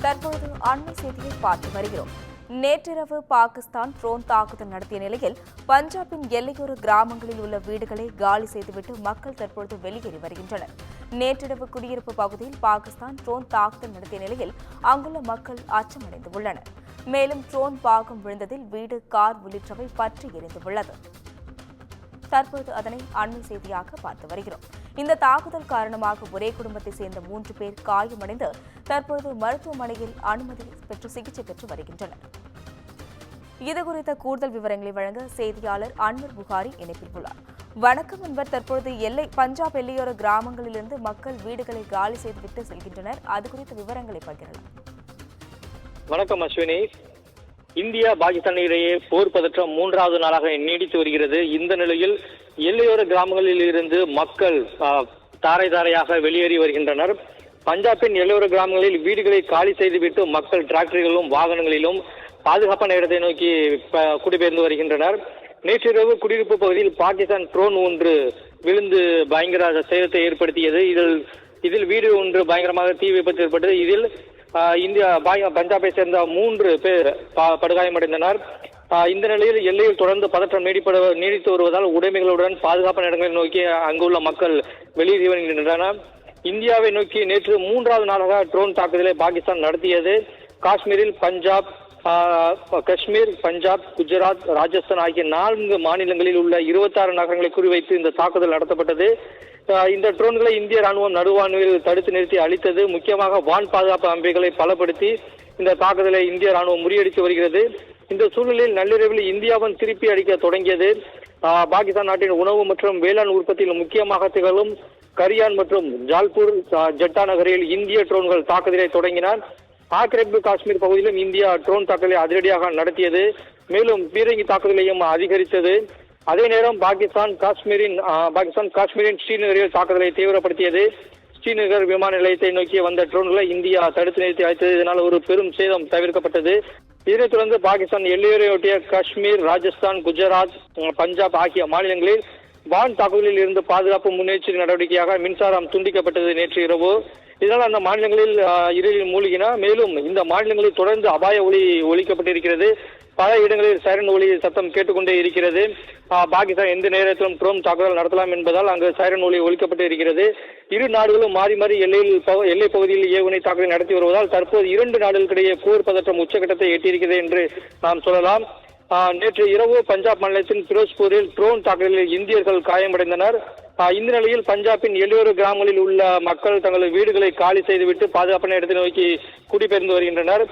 தற்பொழுது அண்மை செய்தியை பார்த்து வருகிறோம். நேற்றிரவு பாகிஸ்தான் ட்ரோன் தாக்குதல் நடத்திய நிலையில் பஞ்சாபின் எல்லையோர கிராமங்களில் உள்ள வீடுகளை காலி செய்துவிட்டு மக்கள் தற்பொழுது வெளியேறி வருகின்றனர். நேற்றிரவு குடியிருப்பு பகுதியில் பாகிஸ்தான் ட்ரோன் தாக்குதல் நடத்திய நிலையில் அங்குள்ள மக்கள் அச்சமடைந்து உள்ளனர். மேலும் ட்ரோன் பாகம் விழுந்ததில் வீடு, கார் உள்ளிட்டவை பற்றி எரிந்துள்ளது. தற்போது அதனை அண்மை செய்தியாக பார்த்து வருகிறோம். இந்த தாக்குதல் காரணமாக ஒரே குடும்பத்தை சேர்ந்த 3 பேர் காயமடைந்து தற்போது மருத்துவமனையில் அனுமதி பெற்று சிகிச்சை பெற்று வருகின்றனர். இதுகுறித்த கூடுதல் விவரங்களை வழங்க செய்தியாளர் அன்வர் புகாரி இணைப்பில் உள்ளார். வணக்கம் அன்வர். தற்போது பஞ்சாப் எல்லையோர கிராமங்களிலிருந்து மக்கள் வீடுகளை காலி செய்துவிட்டு செல்கின்றனர். அது குறித்த விவரங்களை பகிரலாம். வணக்கம் அஸ்வினி. இந்தியா பாகிஸ்தான் இடையே போர் பதற்றம் 3வது நாளாக நீடித்து வருகிறது. இந்த நிலையில் எல்லையோர கிராமங்களில் இருந்து மக்கள் தாரை தாரையாக வெளியேறி வருகின்றனர். பஞ்சாபின் எல்லையோர கிராமங்களில் வீடுகளை காலி செய்துவிட்டு மக்கள் டிராக்டர்களிலும் வாகனங்களிலும் பாதுகாப்பான இடத்தை நோக்கி குடிபெயர்ந்து வருகின்றனர். நேற்றிரவு குடியிருப்பு பகுதியில் பாகிஸ்தான் ட்ரோன் ஒன்று விழுந்து பயங்கர சேதத்தை ஏற்படுத்தியது. இதில் வீடு ஒன்று பயங்கரமாக தீ விபத்து ஏற்பட்டது. இதில் பஞ்சாபை சேர்ந்த 3 பேர் படுகாயமடைந்தனர். இந்த நிலையில் எல்லையில் தொடர்ந்து பதற்றம் நீடித்து வருவதால் உடைமைகளுடன் பாதுகாப்பான இடங்களை நோக்கி அங்குள்ள மக்கள் வெளியேறி வருகின்றனர். இந்தியாவை நோக்கி நேற்று 3வது நாளாக ட்ரோன் தாக்குதலை பாகிஸ்தான் நடத்தியது. காஷ்மீர், பஞ்சாப், குஜராத், ராஜஸ்தான் ஆகிய 4 மாநிலங்களில் உள்ள 26 நகரங்களை குறிவைத்து இந்த தாக்குதல் நடத்தப்பட்டது. இந்த ட்ரோன்களை இந்திய ராணுவம் நடுவானில் தடுத்து நிறுத்தி அளித்தது. முக்கியமாக வான் பாதுகாப்பு அமைப்புகளை பலப்படுத்தி இந்த தாக்குதலை இந்திய ராணுவம் முறியடித்து வருகிறது. இந்த சூழலில் நள்ளிரவில் இந்தியாவும் திருப்பி அடிக்க தொடங்கியது. பாகிஸ்தான் நாட்டின் உணவு மற்றும் வேளாண் உற்பத்தியில் முக்கியமாக திகழும் கரியான் மற்றும் ஜால்பூர், ஜட்டா நகரில் இந்திய ட்ரோன்கள் தாக்குதலை தொடங்கினார். ஆக்கிரமிப்பு காஷ்மீர் பகுதியிலும் இந்தியா ட்ரோன் தாக்குதலை அதிரடியாக நடத்தியது. மேலும் பீரங்கி தாக்குதலையும் அதிகரித்தது. அதே நேரம் பாகிஸ்தான் காஷ்மீரின் ஸ்ரீநகரில் தாக்குதலை தீவிரப்படுத்தியது. ஸ்ரீநகர் விமான நிலையத்தை நோக்கி வந்த ட்ரோன்களை இந்தியா தடுத்து நிறுத்தி அழைத்தது. இதனால் ஒரு பெரும் சேதம் தவிர்க்கப்பட்டது. இதனைத் தொடர்ந்து பாகிஸ்தான் எல்லையோரையொட்டிய காஷ்மீர், ராஜஸ்தான், குஜராத், பஞ்சாப் ஆகிய மாநிலங்களில் வான் தாக்குதலில் இருந்து பாதுகாப்பு முன்னெச்சரிக்கை நடவடிக்கையாக மின்சாரம் துண்டிக்கப்பட்டது நேற்று இரவு. இதனால் அந்த மாநிலங்களில் இருளில் மூழ்கின. மேலும் இந்த மாநிலங்களில் தொடர்ந்து அபாய ஒலி ஒலிக்கப்பட்டிருக்கிறது. பல இடங்களில் சைரன் ஒலி சத்தம் கேட்டுக்கொண்டே இருக்கிறது. பாகிஸ்தான் எந்த நேரத்திலும் ட்ரோன் தாக்குதல் நடத்தலாம் என்பதால் அங்கு சைரன் ஒலி ஒலிக்கப்பட்டு இருக்கிறது. இரு நாடுகளும் மாறி மாறி எல்லை பகுதியில் ஏவுகணை தாக்குதல் நடத்தி வருவதால் தற்போது 2 நாடுகளுக்கிடையே போர் பதற்றம் உச்சகட்டத்தை எட்டியிருக்கிறது என்று நாம் சொல்லலாம். நேற்று இரவு பஞ்சாப் மாநிலத்தின் பிரோஸ்பூரில் ட்ரோன் தாக்குதலில் இந்தியர்கள் காயமடைந்தனர். இந்த நிலையில் பஞ்சாபின் எல்லையோர கிராமங்களில் உள்ள மக்கள் தங்களது வீடுகளை காலி செய்துவிட்டு பாதுகாப்பான இடத்தை நோக்கி குடிபெயர்ந்து வருகின்றனர்.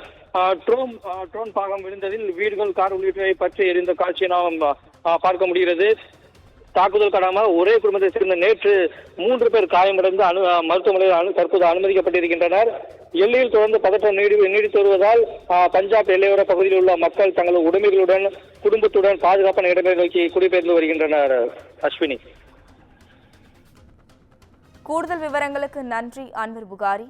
ட்ரோன் பாகம் விழுந்ததில் வீடுகள், கார் உள்ளிட்டவை பற்றி எரிந்த காட்சியை நாம் பார்க்க முடிகிறது. தாக்குதல் காரணமாக ஒரே குடும்பத்தை சேர்ந்த நேற்று 3 பேர் காயமடைந்து மருத்துவமனையில் தற்போது அனுமதிக்கப்பட்டிருக்கின்றனர். எல்லையில் தொடர்ந்து பதற்றம் நீடித்து வருவதால் பஞ்சாப் எல்லையோர பகுதியில் உள்ள மக்கள் தங்களது உடைமைகளுடன், குடும்பத்துடன் பாதுகாப்பான இடங்களை நோக்கி குடிபெயர்ந்து வருகின்றனர். அஸ்வினி, கூடுதல் விவரங்களுக்கு நன்றி அன்வர் புகாரி.